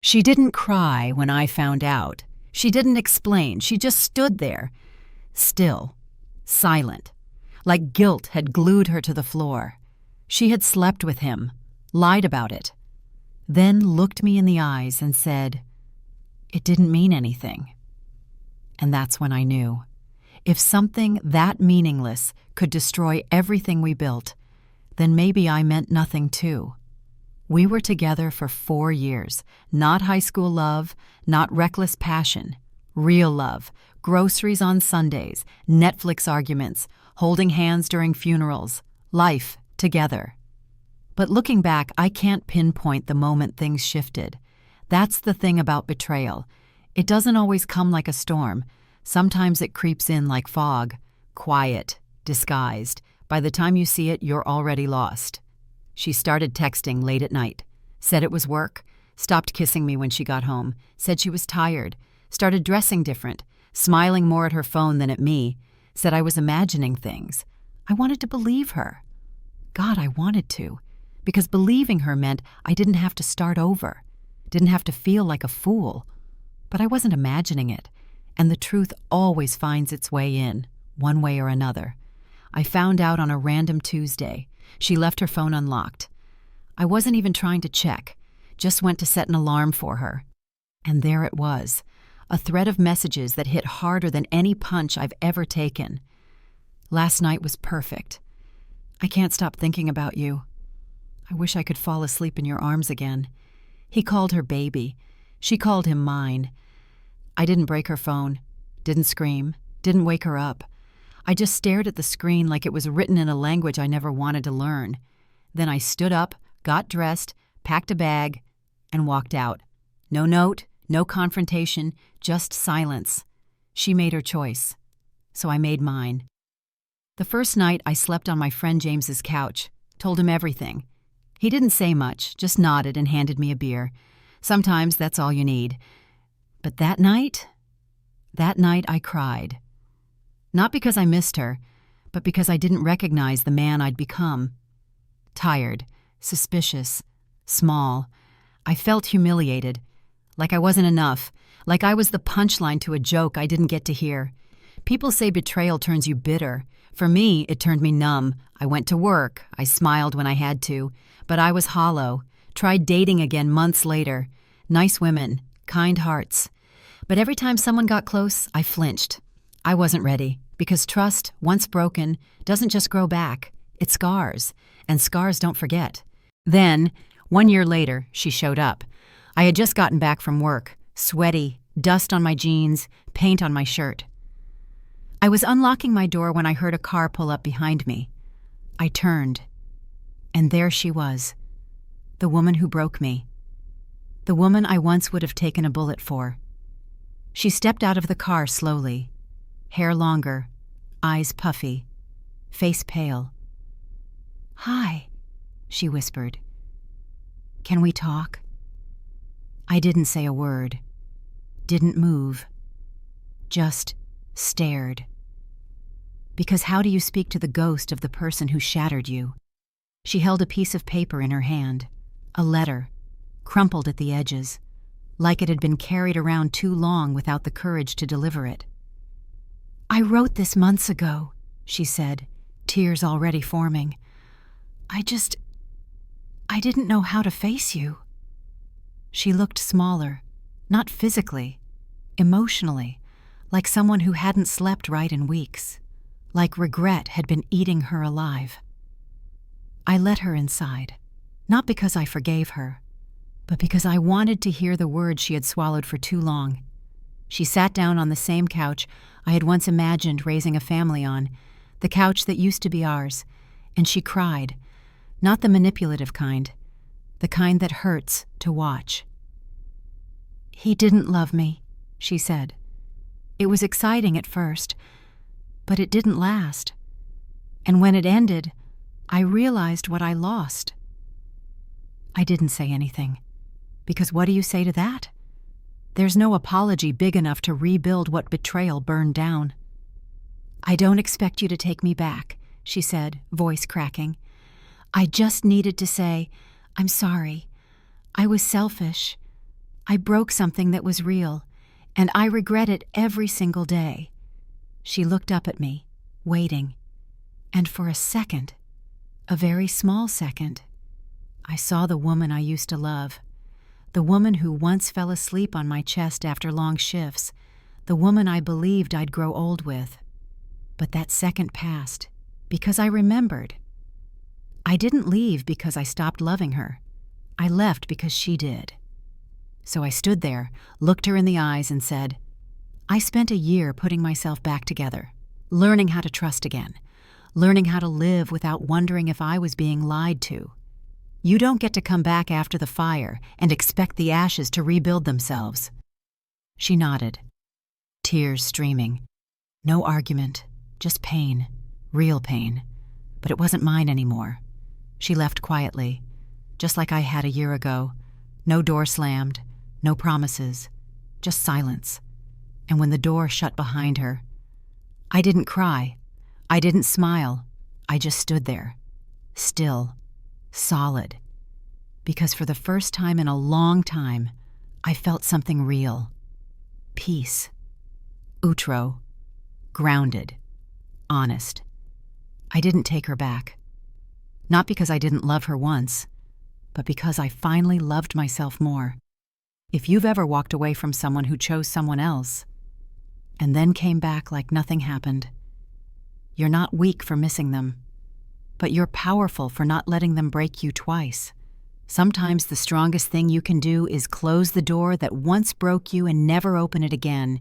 She didn't cry when I found out. She didn't explain. She just stood there, still, silent, like guilt had glued her to the floor. She had slept with him, lied about it, then looked me in the eyes and said, "It didn't mean anything." And that's when I knew. If something that meaningless could destroy everything we built, then maybe I meant nothing too. We were together for 4 years, not high school love, not reckless passion, real love, groceries on Sundays, Netflix arguments, holding hands during funerals, life together. But looking back, I can't pinpoint the moment things shifted. That's the thing about betrayal. It doesn't always come like a storm. Sometimes it creeps in like fog, quiet, disguised. By the time you see it, you're already lost. She started texting late at night, said it was work, stopped kissing me when she got home, said she was tired, started dressing different, smiling more at her phone than at me, said I was imagining things. I wanted to believe her. God, I wanted to, because believing her meant I didn't have to start over, didn't have to feel like a fool. But I wasn't imagining it, and the truth always finds its way in, one way or another. I found out on a random Tuesday. She left her phone unlocked. I wasn't even trying to check, just went to set an alarm for her. And there it was, a thread of messages that hit harder than any punch I've ever taken. Last night was perfect. I can't stop thinking about you. I wish I could fall asleep in your arms again. He called her baby. She called him mine. I didn't break her phone, didn't scream, didn't wake her up. I just stared at the screen like it was written in a language I never wanted to learn. Then I stood up, got dressed, packed a bag, and walked out. No note, no confrontation, just silence. She made her choice, so I made mine. The first night I slept on my friend James's couch, told him everything. He didn't say much, just nodded and handed me a beer. Sometimes that's all you need. But that night I cried. Not because I missed her, but because I didn't recognize the man I'd become. Tired, suspicious, small. I felt humiliated, like I wasn't enough, like I was the punchline to a joke I didn't get to hear. People say betrayal turns you bitter. For me, it turned me numb. I went to work. I smiled when I had to. But I was hollow. Tried dating again months later. Nice women, kind hearts. But every time someone got close, I flinched. I wasn't ready, because trust, once broken, doesn't just grow back. It scars, and scars don't forget. Then, 1 year later, she showed up. I had just gotten back from work, sweaty, dust on my jeans, paint on my shirt. I was unlocking my door when I heard a car pull up behind me. I turned, and there she was, the woman who broke me, the woman I once would have taken a bullet for. She stepped out of the car slowly, hair longer, eyes puffy, face pale. "Hi," she whispered. "Can we talk?" I didn't say a word, didn't move, just stared. Because how do you speak to the ghost of the person who shattered you? She held a piece of paper in her hand, a letter, crumpled at the edges, like it had been carried around too long without the courage to deliver it. "I wrote this months ago," she said, tears already forming. I didn't know how to face you." She looked smaller, not physically, emotionally, like someone who hadn't slept right in weeks, like regret had been eating her alive. I let her inside, not because I forgave her, but because I wanted to hear the words she had swallowed for too long. She sat down on the same couch I had once imagined raising a family on, the couch that used to be ours, and she cried, not the manipulative kind, the kind that hurts to watch. "He didn't love me," she said. "It was exciting at first, but it didn't last. And when it ended, I realized what I lost." I didn't say anything, because what do you say to that? There's no apology big enough to rebuild what betrayal burned down. "I don't expect you to take me back," she said, voice cracking. "I just needed to say, I'm sorry. I was selfish. I broke something that was real, and I regret it every single day." She looked up at me, waiting, and for a second, a very small second, I saw the woman I used to love, the woman who once fell asleep on my chest after long shifts, the woman I believed I'd grow old with. But that second passed, because I remembered. I didn't leave because I stopped loving her. I left because she did. So I stood there, looked her in the eyes, and said, "I spent a year putting myself back together, learning how to trust again, learning how to live without wondering if I was being lied to. You don't get to come back after the fire and expect the ashes to rebuild themselves." She nodded, tears streaming. No argument, just pain, real pain. But it wasn't mine anymore. She left quietly, just like I had a year ago. No door slammed, no promises, just silence. And when the door shut behind her, I didn't cry. I didn't smile. I just stood there, still, solid. Because for the first time in a long time, I felt something real. Peace. Utro. Grounded. Honest. I didn't take her back. Not because I didn't love her once, but because I finally loved myself more. If you've ever walked away from someone who chose someone else, and then came back like nothing happened, you're not weak for missing them, but you're powerful for not letting them break you twice. Sometimes the strongest thing you can do is close the door that once broke you and never open it again,